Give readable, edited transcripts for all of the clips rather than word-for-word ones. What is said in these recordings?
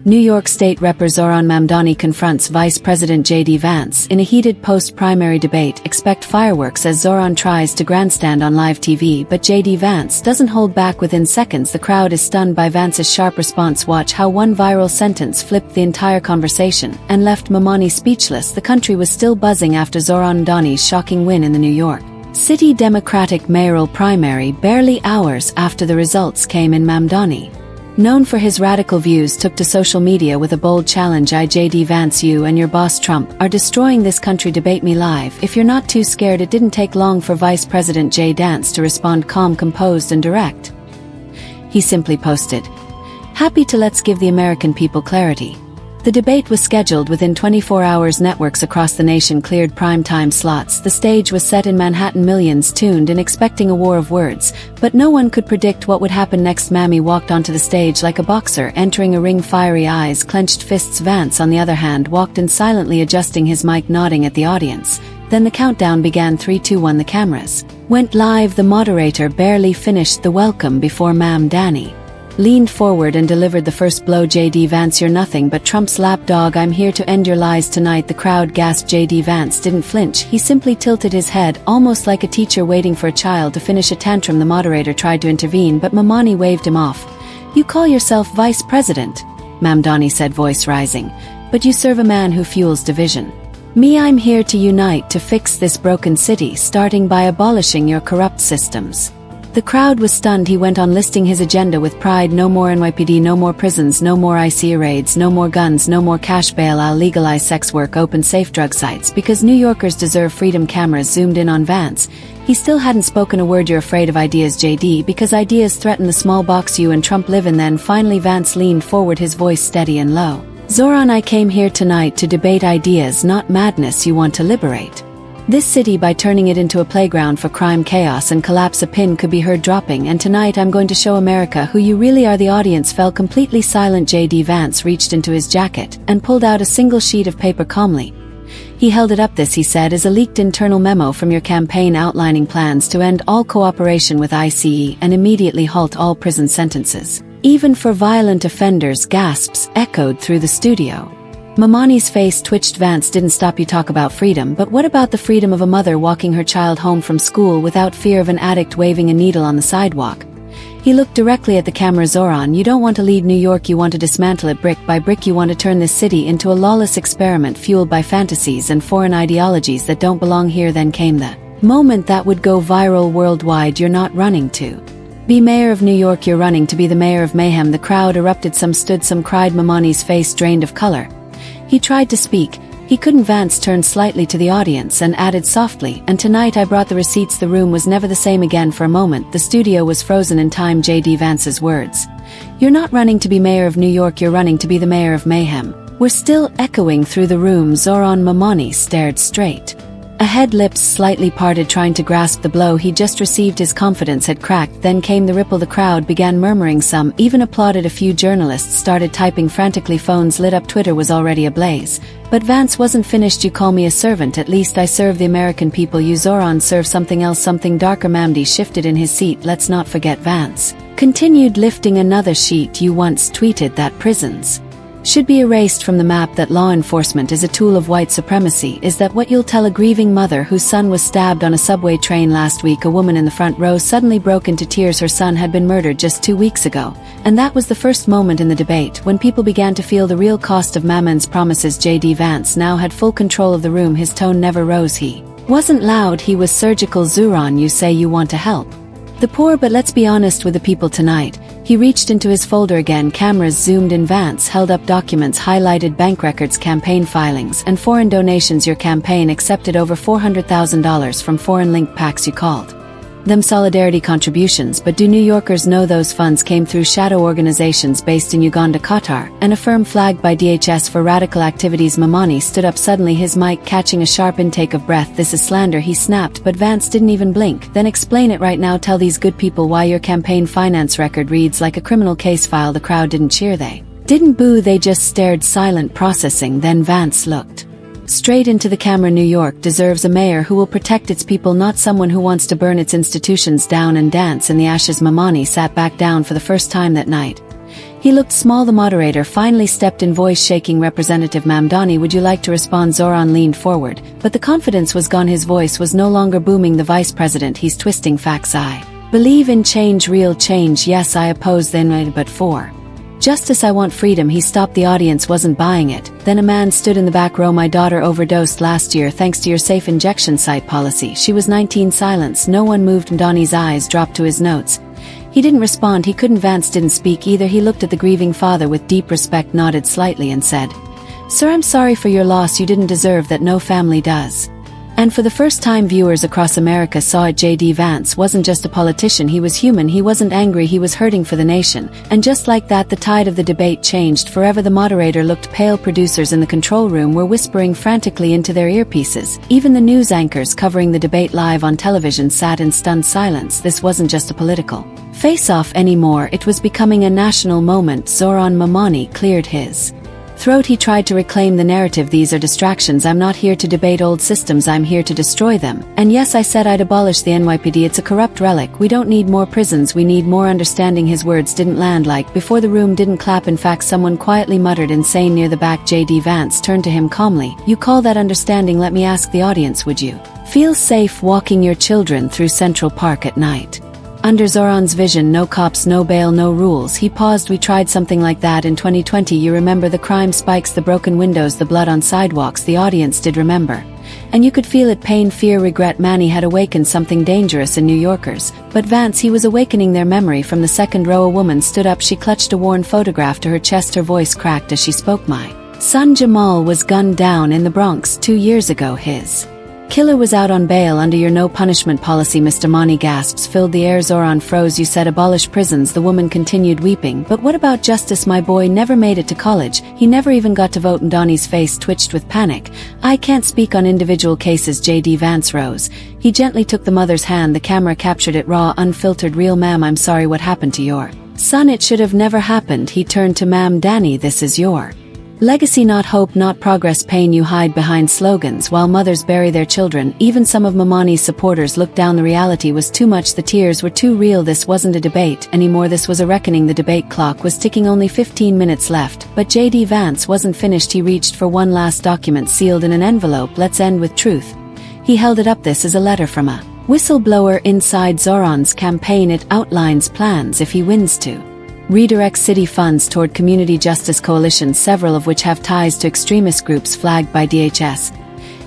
New York State Rep. Zohran Mamdani confronts Vice President JD Vance in a heated post-primary debate. Expect fireworks as Zohran tries to grandstand on live TV, but JD Vance doesn't hold back. Within seconds the crowd is stunned by Vance's sharp response. Watch how one viral sentence flipped the entire conversation and left Mamdani speechless. The country was still buzzing after Zohran Mamdani's shocking win in the New York City Democratic mayoral primary. Barely hours after the results came in, Mamdani, known for his radical views, took to social media with a bold challenge. JD Vance, you and your boss Trump are destroying this country. Debate me live if you're not too scared. It didn't take long for Vice President JD Vance to respond, calm, composed and direct. He simply posted, "Happy to let's give the American people clarity." The debate was scheduled within 24 hours. Networks across the nation cleared prime-time slots. The stage was set in Manhattan. Millions tuned in expecting a war of words, but no one could predict what would happen next. Mammy walked onto the stage like a boxer entering a ring, fiery eyes, clenched fists. Vance, on the other hand, walked in silently, adjusting his mic, nodding at the audience. Then the countdown began. 3, 2, 1. The cameras went live. The moderator barely finished the welcome before Mamdani leaned forward and delivered the first blow. JD Vance, you're nothing but Trump's lapdog. I'm here to end your lies tonight. The crowd gasped. JD Vance didn't flinch. He simply tilted his head, almost like a teacher waiting for a child to finish a tantrum. The moderator tried to intervene, but Mamdani waved him off. "You call yourself vice president," Mamdani said, voice rising, "but you serve a man who fuels division. Me, I'm here to unite, to fix this broken city, starting by abolishing your corrupt systems." The crowd was stunned. He went on, listing his agenda with pride. No more NYPD, no more prisons, no more IC raids, no more guns, no more cash bail. I'll legalize sex work, open safe drug sites, because New Yorkers deserve freedom. Cameras zoomed in on Vance. He still hadn't spoken a word. "You're afraid of ideas, JD, because ideas threaten the small box you and Trump live in." Then finally Vance leaned forward, his voice steady and low. "Zohran, I came here tonight to debate ideas, not madness. You want to liberate this city by turning it into a playground for crime, chaos and collapse." A pin could be heard dropping. "And tonight I'm going to show America who you really are." The audience fell completely silent. JD Vance reached into his jacket and pulled out a single sheet of paper calmly. He held it up. "This," he said, "is a leaked internal memo from your campaign outlining plans to end all cooperation with ICE and immediately halt all prison sentences, even for violent offenders." Gasps echoed through the studio. Mamdani's face twitched. "Vance didn't stop. You talk about freedom, but what about the freedom of a mother walking her child home from school without fear of an addict waving a needle on the sidewalk?" He looked directly at the camera. "Zohran, you don't want to lead New York. You want to dismantle it brick by brick. You want to turn this city into a lawless experiment fueled by fantasies and foreign ideologies that don't belong here." Then came the moment that would go viral worldwide. "You're not running to be mayor of New York. You're running to be the mayor of mayhem." The crowd erupted. Some stood, some cried. Mamdani's face drained of color. He tried to speak. He couldn't. Vance turned slightly to the audience and added softly, "And tonight I brought the receipts." The room was never the same again. For a moment the studio was frozen in time. JD Vance's words, "You're not running to be mayor of New York. You're running to be the mayor of mayhem," were still echoing through the room. Zohran Mamdani stared straight ahead, lips slightly parted, trying to grasp the blow he just received. His confidence had cracked. Then came the ripple. The crowd began murmuring. Some even applauded. A few journalists started typing frantically. Phones lit up. Twitter was already ablaze. But Vance wasn't finished. "You call me a servant. At least I serve the American people. You, Zohran, serve something else, something darker." Mamdani shifted in his seat. "Let's not forget," Vance continued, lifting another sheet. "You once tweeted that prisons should be erased from the map, that law enforcement is a tool of white supremacy. Is that what you'll tell a grieving mother whose son was stabbed on a subway train last week?" A woman in the front row suddenly broke into tears. Her son had been murdered just 2 weeks ago, and that was the first moment in the debate when people began to feel the real cost of Mamdani's promises. JD Vance now had full control of the room. His tone never rose. He wasn't loud. He was surgical. "Zohran, you say you want to help the poor, but let's be honest with the people tonight." He reached into his folder again. Cameras zoomed in. Vance held up documents, highlighted bank records, campaign filings, and foreign donations. "Your campaign accepted over $400,000 from foreign link PACs. You called them solidarity contributions, but do New Yorkers know those funds came through shadow organizations based in Uganda, Qatar, and a firm flagged by DHS for radical activities?" Mamdani stood up suddenly, his mic catching a sharp intake of breath. "This is slander," he snapped, but Vance didn't even blink. "Then explain it right now. Tell these good people why your campaign finance record reads like a criminal case file." The crowd didn't cheer. They didn't boo. They just stared, silent, processing. Then Vance looked straight into the camera. "New York deserves a mayor who will protect its people, not someone who wants to burn its institutions down and dance in the ashes." Mamdani sat back down for the first time that night. He looked small. The moderator finally stepped in, voice shaking. Representative Mamdani, would you like to respond? Zohran leaned forward, but the confidence was gone. His voice was no longer booming. The vice president, he's twisting facts. I believe in change, real change. Yes, I oppose then, but for justice I want freedom. He stopped. The audience wasn't buying it. Then a man stood in the back row. My daughter overdosed last year thanks to your safe injection site policy. She was 19. Silence. No one moved. Mamdani's eyes dropped to his notes. He didn't respond. He couldn't. Vance didn't speak either. He looked at the grieving father with deep respect, nodded slightly and said, "Sir, I'm sorry for your loss. You didn't deserve that. No family does." And for the first time, viewers across America saw it. JD Vance wasn't just a politician. He was human. He wasn't angry. He was hurting for the nation. And just like that, the tide of the debate changed forever. The moderator looked pale. Producers in the control room were whispering frantically into their earpieces. Even the news anchors covering the debate live on television sat in stunned silence. This wasn't just a political face-off anymore. It was becoming a national moment. Zohran Mamdani cleared his throat. He tried to reclaim the narrative. These are distractions. I'm not here to debate old systems. I'm here to destroy them. And yes, I said I'd abolish the NYPD. It's a corrupt relic. We don't need more prisons. We need more understanding. His words didn't land like before. The room didn't clap. In fact, someone quietly muttered insane near the back. JD Vance turned to him calmly. You call that understanding? Let me ask the audience, would you feel safe walking your children through Central Park at night? Under Zohran's vision, no cops, no bail, no rules. He paused. We tried something like that in 2020. You remember the crime spikes, the broken windows, the blood on sidewalks. The audience did remember. And you could feel it. Pain, fear, regret. Manny had awakened something dangerous in New Yorkers. But Vance, he was awakening their memory. From the second row, a woman stood up. She clutched a worn photograph to her chest. Her voice cracked as she spoke. My son Jamal was gunned down in the Bronx 2 years ago. His killer was out on bail under your no punishment policy. Mr. Mani gasps filled the air. Zohran froze. You said abolish prisons. The woman continued weeping. But what about justice? My boy never made it to college. He never even got to vote. Mamdani's face twitched with panic. I can't speak on individual cases. JD Vance rose. He gently took the mother's hand. The camera captured it raw, unfiltered. Real. Ma'am, I'm sorry. What happened to your son? It should have never happened. He turned to Mamdani. This is your legacy, not hope, not progress. Pain. You hide behind slogans while mothers bury their children. Even some of Mamdani's supporters looked down. The reality was too much. The tears were too real. This wasn't a debate anymore. This was a reckoning. The debate clock was ticking. Only 15 minutes left. But JD Vance wasn't finished. He reached for one last document sealed in an envelope. Let's end with truth. He held it up. This is a letter from a whistleblower inside Zohran's campaign. It outlines plans if he wins to redirect city funds toward community justice coalitions, several of which have ties to extremist groups flagged by DHS.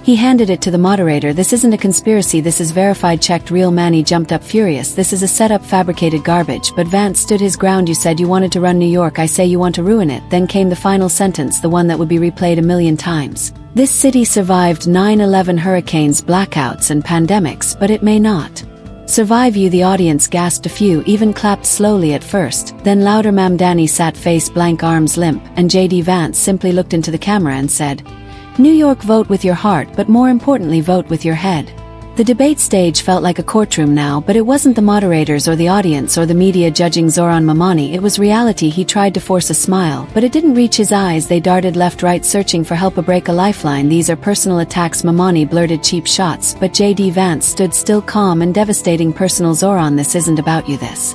He handed it to the moderator. This isn't a conspiracy. This is verified, checked, real. Manny jumped up furious. This is a setup, fabricated garbage. But Vance stood his ground. You said you wanted to run New York. I say you want to ruin it. Then came the final sentence, the one that would be replayed a million times. This city survived 9/11 hurricanes, blackouts, and pandemics, but it may not survive you. The audience gasped. A few even clapped slowly at first, then louder. Mamdani sat face blank, arms limp, and JD Vance simply looked into the camera and said, New York, vote with your heart, but more importantly, vote with your head. The debate stage felt like a courtroom now, but it wasn't the moderators or the audience or the media judging Zohran Mamdani. It was reality. He tried to force a smile, but it didn't reach his eyes. They darted left, right, searching for help, a break, a lifeline. These are personal attacks. Mamdani blurted cheap shots, but JD Vance stood still, calm and devastating. Personal. Zohran, this isn't about you. This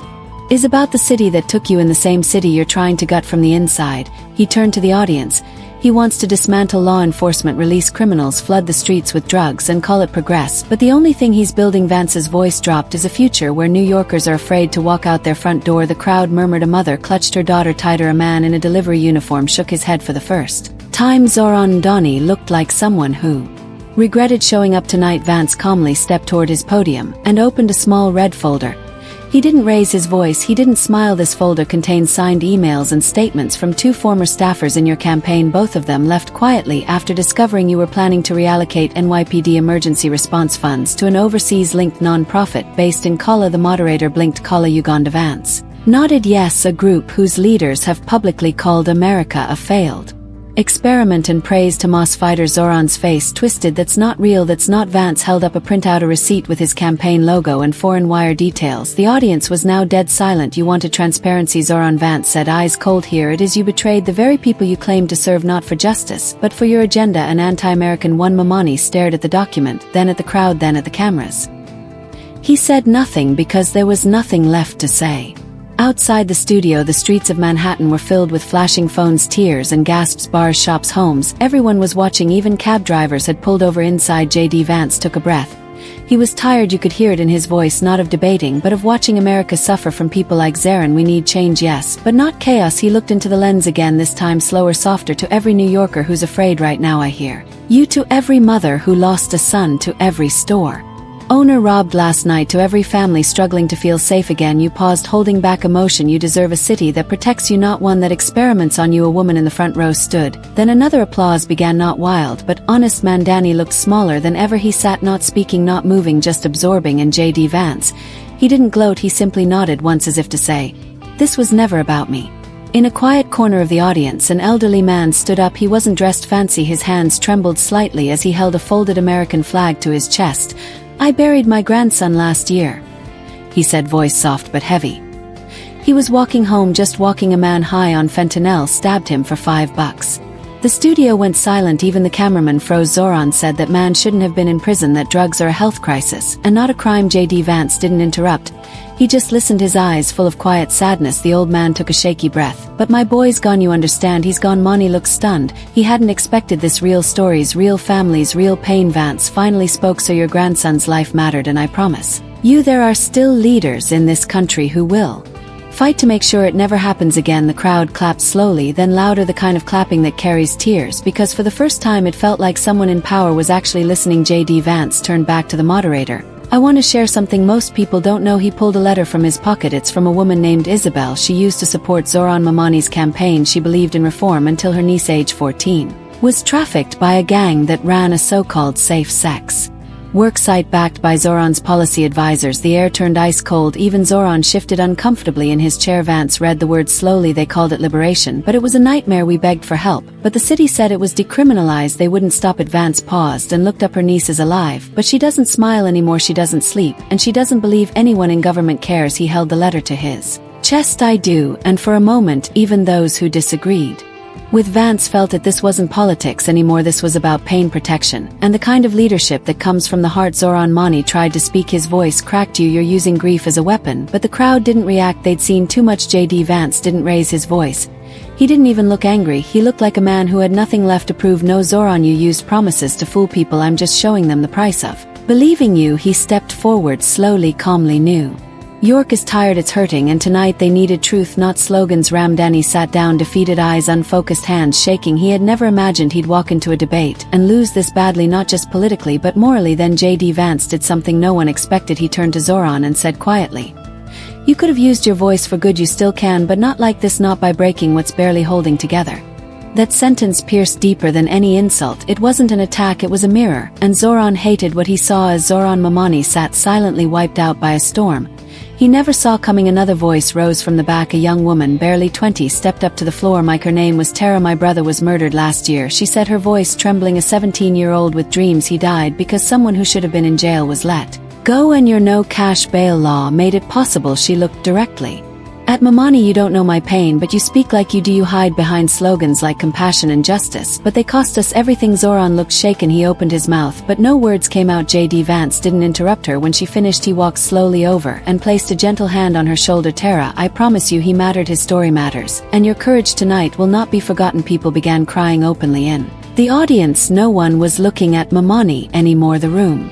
is about the city that took you, in the same city you're trying to gut from the inside. He turned to the audience. He wants to dismantle law enforcement, release criminals, flood the streets with drugs, and call it progress. But the only thing he's building, Vance's voice dropped, is a future where New Yorkers are afraid to walk out their front door. The crowd murmured. A mother clutched her daughter tighter. A man in a delivery uniform shook his head. For the first time, Zohran Mamdani looked like someone who regretted showing up tonight. Vance calmly stepped toward his podium and opened a small red folder. He didn't raise his voice. He didn't smile. This folder contained signed emails and statements from 2 former staffers in your campaign. Both of them left quietly after discovering you were planning to reallocate NYPD emergency response funds to an overseas-linked non-profit based in Kala. The moderator blinked. Kala, Uganda. Vance nodded yes, a group whose leaders have publicly called America a failed experiment and praised Hamas fighters. Zohran's face twisted. That's not real. That's not. Vance held up a printout, a receipt with his campaign logo and foreign wire details. The audience was now dead silent. You wanted transparency, Zohran. Vance said, eyes cold. Here it is. You betrayed the very people you claimed to serve, not for justice, but for your agenda, an anti-American one. Mamdani stared at the document, then at the crowd, then at the cameras. He said nothing because there was nothing left to say. Outside the studio, the streets of Manhattan were filled with flashing phones, tears and gasps, bars, shops, homes. Everyone was watching, even cab drivers had pulled over. Inside, JD Vance took a breath. He was tired, you could hear it in his voice, not of debating but of watching America suffer from people like Zohran. We need change, yes, but not chaos. He looked into the lens again, this time slower, softer. To every New Yorker who's afraid right now, I hear you. To every mother who lost a son, to every store owner robbed last night, to every family struggling to feel safe again. You paused, holding back emotion. You deserve a city that protects you, not one that experiments on you. A woman in the front row stood. Then another applause began, not wild but honest. Mamdani looked smaller than ever. He sat, not speaking, not moving, just absorbing. And JD Vance, he didn't gloat, he simply nodded once as if to say, "This was never about me." In a quiet corner of the audience, an elderly man stood up. He wasn't dressed fancy, his hands trembled slightly as he held a folded American flag to his chest. "I buried my grandson last year," he said, voice soft but heavy. "He was walking home, just walking. A man high on fentanyl stabbed him for $5. The studio went silent, even the cameraman froze. Zohran said that man shouldn't have been in prison, that drugs are a health crisis and not a crime. JD Vance didn't interrupt. He just listened, his eyes full of quiet sadness. The old man took a shaky breath. "But my boy's gone, you understand, he's gone." Mamdani looked stunned. He hadn't expected this. Real stories, real families, real pain. Vance finally spoke. "So your grandson's life mattered, and I promise you there are still leaders in this country who will fight to make sure it never happens again." The crowd clapped slowly, then louder, the kind of clapping that carries tears, because for the first time it felt like someone in power was actually listening. JD Vance turned back to the moderator. "I want to share something most people don't know." He pulled a letter from his pocket. "It's from a woman named Isabel. She used to support Zohran Mamdani's campaign. She believed in reform until her niece, age 14, was trafficked by a gang that ran a so-called safe sex work site backed by Zohran's policy advisors." The air turned ice cold. Even Zohran shifted uncomfortably in his chair. Vance read the words slowly. "They called it liberation, but it was a nightmare. We begged for help, but the city said it was decriminalized. They wouldn't stop it." Vance paused and looked up. "Her niece is alive, but she doesn't smile anymore, she doesn't sleep, and she doesn't believe anyone in government cares." He held the letter to his chest. "I do," and for a moment even those who disagreed with Vance felt that this wasn't politics anymore. This was about pain, protection, and the kind of leadership that comes from the heart. Zohran Mamdani tried to speak, his voice cracked. "You're using grief as a weapon," but the crowd didn't react. They'd seen too much. JD Vance didn't raise his voice. He didn't even look angry. He looked like a man who had nothing left to prove. "No, Zohran, you used promises to fool people. I'm just showing them the price of believing you." He stepped forward slowly, calmly. "New York is tired, it's hurting, and tonight they needed truth, not slogans." Mamdani sat down, defeated eyes unfocused, hands shaking. He had never imagined he'd walk into a debate and lose this badly, not just politically but morally. Then JD Vance did something no one expected. He turned to Zohran and said quietly, "You could have used your voice for good, you still can, but not like this, not by breaking what's barely holding together." That sentence pierced deeper than any insult. It wasn't an attack, it was a mirror, and Zohran hated what he saw as Zohran Mamdani sat silently, wiped out by a storm he never saw coming. Another voice rose from the back. A young woman, barely 20, stepped up to the floor. "Mike, her name was Tara. My brother was murdered last year," she said, her voice trembling. "A 17-year-old with dreams. He died because someone who should have been in jail was let go, and your no cash bail law made it possible." She looked directly at Mamdani. "You don't know my pain, but you speak like you do. You hide behind slogans like compassion and justice, but they cost us everything." Zohran looked shaken. He opened his mouth, but no words came out. JD Vance didn't interrupt her. When she finished, he walked slowly over and placed a gentle hand on her shoulder. "Tara, I promise you he mattered. His story matters, and your courage tonight will not be forgotten." People began crying openly in the audience. No one was looking at Mamdani anymore. The room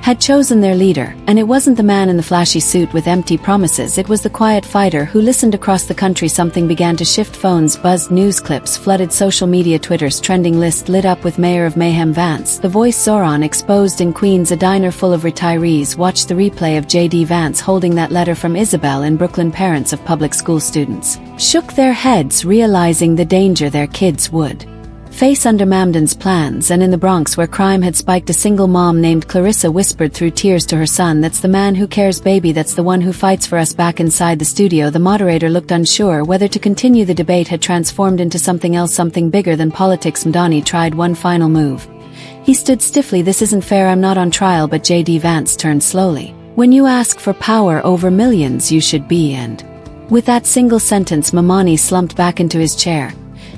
had chosen their leader, and it wasn't the man in the flashy suit with empty promises. It was the quiet fighter who listened. Across the country something began to shift. Phones buzzed, news clips flooded social media. Twitter's trending list lit up with Mayor of Mayhem Vance, the voice Zohran exposed in Queens. A diner full of retirees watched the replay of JD Vance holding that letter from Isabel in Brooklyn. Parents of public school students shook their heads, realizing the danger their kids would face under Mamdani's plans. And in the Bronx, where crime had spiked, a single mom named Clarissa whispered through tears to her son, "That's the man who cares, baby, that's the one who fights for us." Back inside the studio, the moderator looked unsure whether to continue. The debate had transformed into something else, something bigger than politics. Mamdani tried one final move. He stood stiffly. "This isn't fair, I'm not on trial." But JD Vance turned slowly. "When you ask for power over millions, you should be." And with that single sentence, Mamdani slumped back into his chair.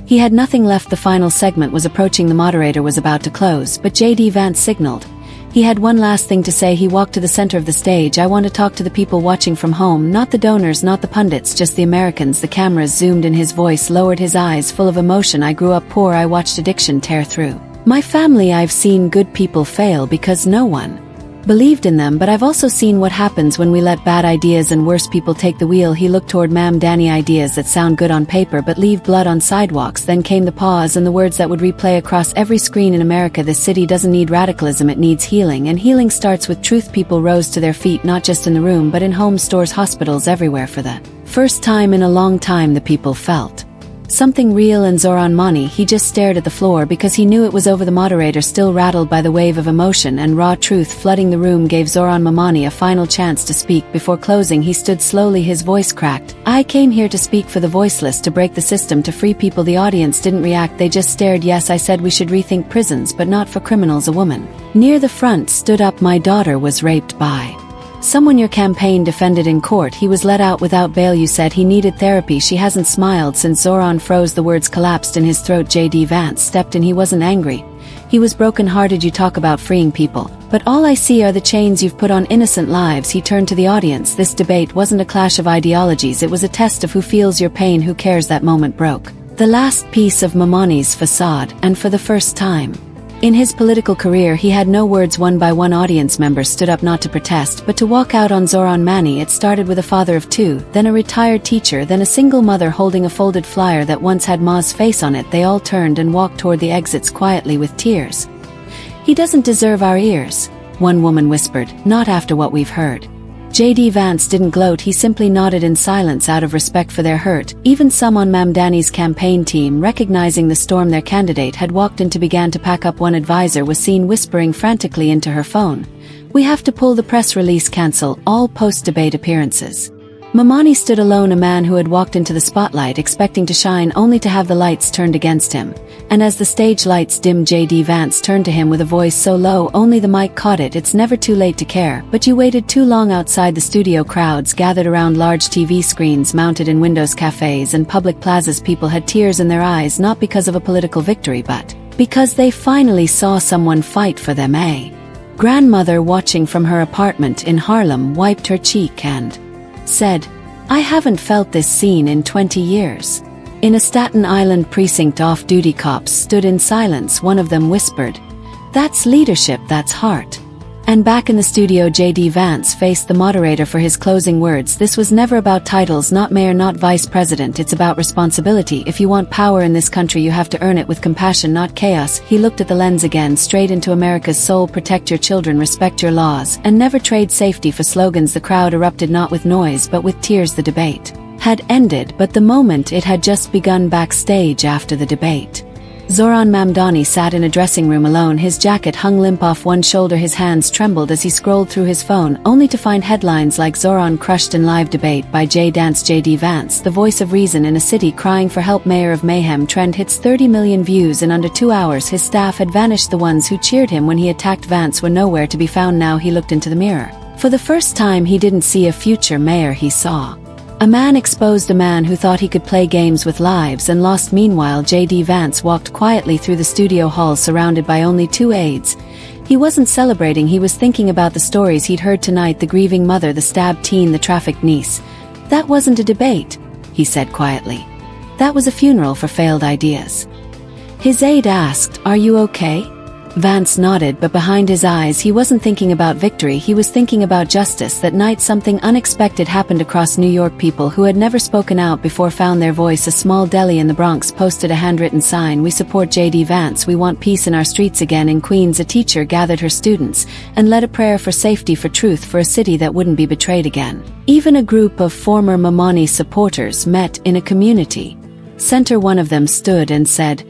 He had nothing left. The final segment was approaching. The moderator was about to close, but JD Vance signaled He had one last thing to say. He walked to the center of the stage. I want to talk to the people watching from home, not the donors, not the pundits, just the Americans. The cameras zoomed in, his voice lowered, his eyes full of emotion. I grew up poor. I watched addiction tear through my family. I've seen good people fail because no one believed in them, but I've also seen what happens when we let bad ideas and worse people take the wheel. He looked toward Mamdani. Ideas that sound good on paper but leave blood on sidewalks. Then came the pause and the words that would replay across every screen in America. This city doesn't need radicalism, it needs healing, and healing starts with truth. People rose to their feet, not just in the room but in homes, stores, hospitals, everywhere. For the first time in a long time, the people felt something real. And Zohran Mamdani, he just stared at the floor because he knew it was over. The moderator, still rattled by the wave of emotion and raw truth flooding the room, gave Zohran Mamdani a final chance to speak. Before closing, he stood slowly, his voice cracked. I came here to speak for the voiceless, to break the system, to free people. The audience didn't react, they just stared. Yes, I said we should rethink prisons, but not for criminals. A woman near the front stood up. My daughter was raped by someone your campaign defended in court. He was let out without bail. You said he needed therapy. She hasn't smiled since. Zohran froze, the words collapsed in his throat. JD Vance stepped in. He wasn't angry, he was broken-hearted. You talk about freeing people, but all I see are the chains you've put on innocent lives. He turned to the audience. This debate wasn't a clash of ideologies, it was a test of who feels your pain, who cares. That moment broke the last piece of Mamdani's facade, and for the first time in his political career, he had no words. One by one, audience members stood up, not to protest, but to walk out on Zohran Mamdani. It started with a father of two, then a retired teacher, then a single mother holding a folded flyer that once had Ma's face on it. They all turned and walked toward the exits quietly with tears. He doesn't deserve our ears, one woman whispered, not after what we've heard. JD Vance didn't gloat, he simply nodded in silence out of respect for their hurt. Even some on Mamdani's campaign team, recognizing the storm their candidate had walked into, began to pack up. One advisor was seen whispering frantically into her phone, we have to pull the press release, cancel all post-debate appearances. Mamdani stood alone, a man who had walked into the spotlight expecting to shine, only to have the lights turned against him. And as the stage lights dimmed, JD Vance turned to him with a voice so low only the mic caught it. It's never too late to care, but you waited too long. Outside the studio, crowds gathered around large TV screens mounted in windows, cafes and public plazas. People had tears in their eyes, not because of a political victory but because they finally saw someone fight for them. A grandmother watching from her apartment in Harlem wiped her cheek and said, I haven't felt this scene in 20 years. In a Staten Island precinct, off-duty cops stood in silence. One of them whispered, that's leadership, that's heart. And back in the studio, JD Vance faced the moderator for his closing words. This was never about titles, not mayor, not vice president. It's about responsibility. If you want power in this country, you have to earn it with compassion, not chaos. He looked at the lens again, straight into America's soul. Protect your children, respect your laws, and never trade safety for slogans. The crowd erupted, not with noise but with tears. The debate had ended, but the moment it had just begun. Backstage after the debate, Zohran Mamdani sat in a dressing room alone. His jacket hung limp off one shoulder, his hands trembled as he scrolled through his phone, only to find headlines like Zohran crushed in live debate by JD Vance, the voice of reason in a city crying for help. Mayor of mayhem, trend hits 30 million views in under 2 hours. His staff had vanished. The ones who cheered him when he attacked Vance were nowhere to be found. Now he looked into the mirror. For the first time, he didn't see a future mayor, he saw a man exposed, a man who thought he could play games with lives and lost. Meanwhile, JD Vance walked quietly through the studio hall surrounded by only 2 aides. He wasn't celebrating, he was thinking about the stories he'd heard tonight, the grieving mother, the stabbed teen, the trafficked niece. That wasn't a debate, he said quietly. That was a funeral for failed ideas. His aide asked, are you okay? Vance nodded, but behind his eyes he wasn't thinking about victory, he was thinking about justice. That night something unexpected happened across New York. People who had never spoken out before found their voice. A small deli in the Bronx posted a handwritten sign, we support JD Vance, we want peace in our streets again. In Queens, a teacher gathered her students and led a prayer for safety, for truth, for a city that wouldn't be betrayed again. Even a group of former Mamdani supporters met in a community center. One of them stood and said,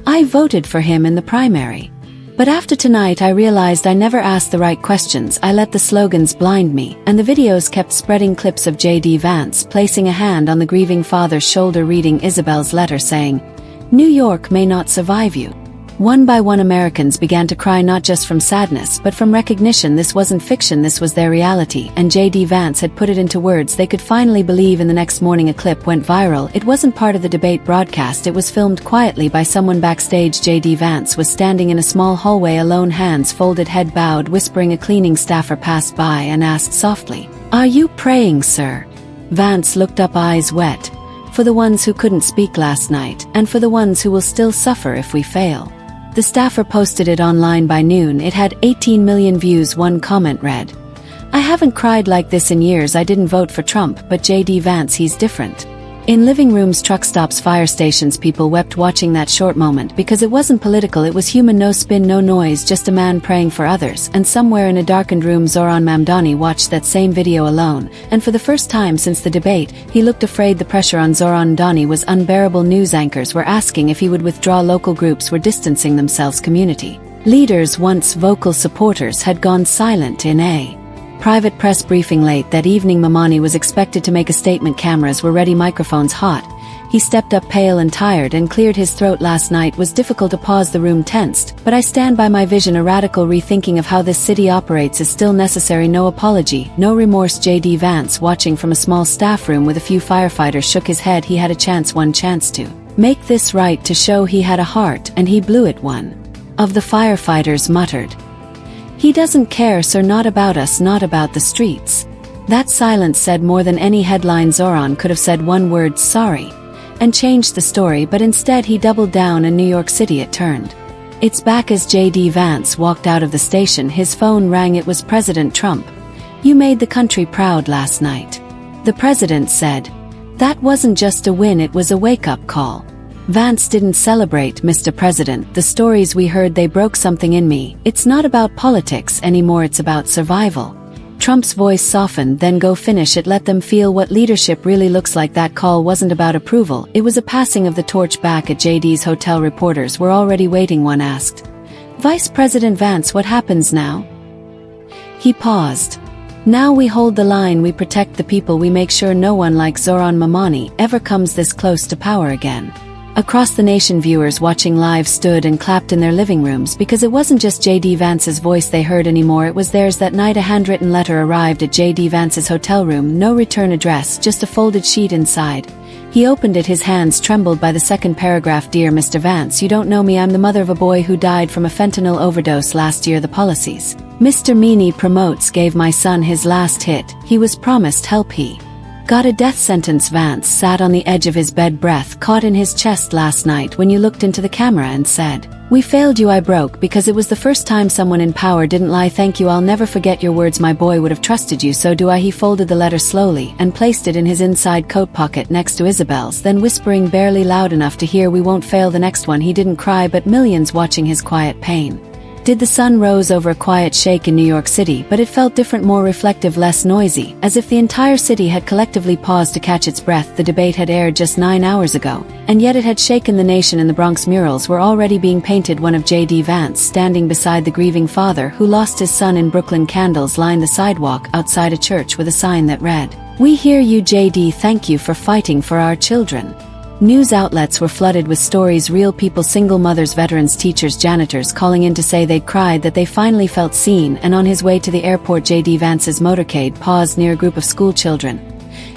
I voted for him in the primary. But after tonight I realized I never asked the right questions. I let the slogans blind me, and the videos kept spreading. Clips of JD Vance placing a hand on the grieving father's shoulder, reading Isabel's letter saying, New York may not survive you. One by one Americans began to cry, not just from sadness but from recognition. This wasn't fiction, this was their reality, and JD Vance had put it into words they could finally believe. In the next morning a clip went viral. It wasn't part of the debate broadcast, it was filmed quietly by someone backstage. JD Vance was standing in a small hallway alone, hands folded, head bowed, whispering. A cleaning staffer passed by and asked softly, "Are you praying, sir?" Vance looked up, eyes wet. "For the ones who couldn't speak last night, and for the ones who will still suffer if we fail." The staffer posted it online by noon. It had 18 million views. One comment read, "I haven't cried like this in years. I didn't vote for Trump, but JD Vance, he's different." In living rooms, truck stops, fire stations, people wept watching that short moment because it wasn't political, it was human. No spin, no noise, just a man praying for others. And somewhere in a darkened room, Zohran Mamdani watched that same video alone, and for the first time since the debate, he looked afraid. The pressure on Zohran Mamdani was unbearable. News anchors were asking if he would withdraw. Local groups were distancing themselves. Community leaders, once vocal supporters, had gone silent in a private press briefing late that evening. Mamdani was expected to make a statement. Cameras were ready, microphones hot. He stepped up, pale and tired, and cleared his throat. "Last night was difficult. To pause, the room tensed, but I stand by my vision. A radical rethinking of how this city operates is still necessary. No apology, no remorse." JD Vance, watching from a small staff room with a few firefighters, shook his head. He had a chance, one chance to make this right, to show he had a heart, and he blew it. One of the firefighters muttered, "He doesn't care, sir, not about us, not about the streets." That silence said more than any headline. Zohran could have said one word, "sorry," and changed the story, but instead he doubled down. In New York City it turned its back as JD Vance walked out of the station. His phone rang. It was President Trump. "You made the country proud last night," the president said. "That wasn't just a win, it was a wake-up call." Vance didn't celebrate. "Mr. President, the stories we heard, they broke something in me. It's not about politics anymore, it's about survival." Trump's voice softened. "Then go finish it. Let them feel what leadership really looks like." That call wasn't about approval, it was a passing of the torch. Back at JD's hotel, reporters were already waiting. One asked, "Vice President Vance, what happens now?" He paused. "Now we hold the line, we protect the people, we make sure no one like Zohran Mamdani ever comes this close to power again." Across the nation, viewers watching live stood and clapped in their living rooms because it wasn't just JD Vance's voice they heard anymore, it was theirs. That night a handwritten letter arrived at JD Vance's hotel room. No return address, just a folded sheet inside. He opened it, his hands trembled by the second paragraph. "Dear Mr. Vance, you don't know me. I'm the mother of a boy who died from a fentanyl overdose last year. The policies Mr. Meany promotes gave my son his last hit. He was promised help. He got a death sentence." Vance sat on the edge of his bed, breath caught in his chest. "Last night when you looked into the camera and said, 'We failed you,' I broke because it was the first time someone in power didn't lie. Thank you. I'll never forget your words. My boy would have trusted you, so do I." He folded the letter slowly and placed it in his inside coat pocket next to Isabel's, then whispering barely loud enough to hear, "We won't fail the next one." He didn't cry, but millions watching his quiet pain did. The sun rose over a quiet shake in New York City, but it felt different, more reflective, less noisy, as if the entire city had collectively paused to catch its breath. The debate had aired just 9 hours ago, and yet it had shaken the nation. In the Bronx, murals were already being painted. One of JD Vance standing beside the grieving father who lost his son in Brooklyn. Candles lined the sidewalk outside a church with a sign that read, "We hear you, JD, thank you for fighting for our children." News outlets were flooded with stories, real people, single mothers, veterans, teachers, janitors calling in to say they'd cried, that they finally felt seen. And on his way to the airport, JD Vance's motorcade paused near a group of school children.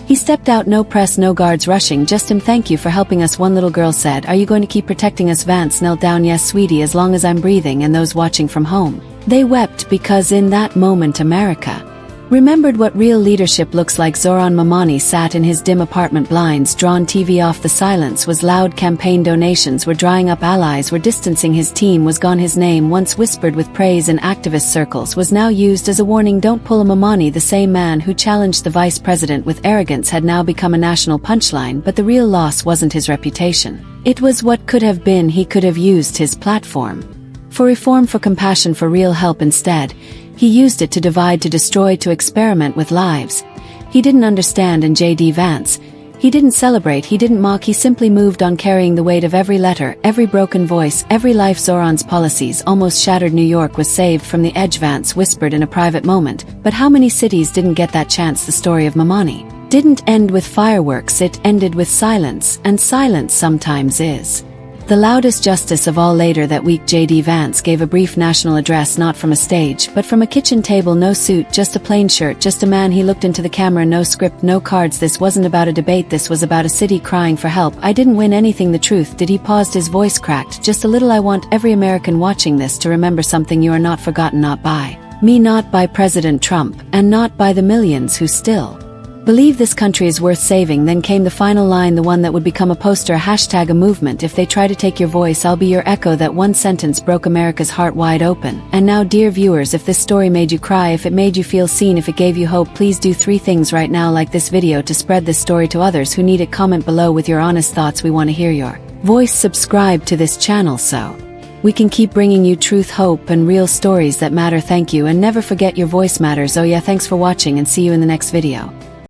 He stepped out, no press, no guards rushing, just him. "Thank you for helping us," one little girl said. "Are you going to keep protecting us?" Vance knelt down. "Yes, sweetie, as long as I'm breathing." And those watching from home, they wept because in that moment America remembered what real leadership looks like. Zohran Mamdani sat in his dim apartment, blinds drawn, TV off. The silence was loud. Campaign donations were drying up, allies were distancing, his team was gone. His name, once whispered with praise in activist circles, was now used as a warning. Don't pull a Mamdani. The same man who challenged the vice president with arrogance had now become a national punchline. But the real loss wasn't his reputation, it was what could have been. He could have used his platform for reform, for compassion, for real help. Instead, he used it to divide, to destroy, to experiment with lives he didn't understand. And JD Vance, he didn't celebrate, he didn't mock, he simply moved on, carrying the weight of every letter, every broken voice, every life. Zohran's policies almost shattered New York, was saved from the edge. Vance whispered in a private moment, "But how many cities didn't get that chance?" The story of Mamdani didn't end with fireworks, it ended with silence, and silence sometimes is The loudest justice of all. Later that week, JD Vance gave a brief national address, not from a stage, but from a kitchen table. No suit, just a plain shirt, just a man. He looked into the camera. No script, no cards. This wasn't about a debate, this was about a city crying for help. I didn't win anything. The truth. Did he paused, his voice cracked just a little. I want every American watching this to remember something. You are not forgotten, not by me, not by President Trump, and not by the millions who still believe this country is worth saving. Then came the final line, the one that would become a poster, hashtag a movement. If they try to take your voice, I'll be your echo. That one sentence broke America's heart wide open. And now, dear viewers, if this story made you cry, if it made you feel seen, if it gave you hope, please do 3 things right now. Like this video to spread this story to others who need it. Comment below with your honest thoughts. We want to hear your voice. Subscribe to this channel so we can keep bringing you truth, hope, and real stories that matter. Thank you, and never forget your voice matters. Oh yeah, thanks for watching, and see you in the next video.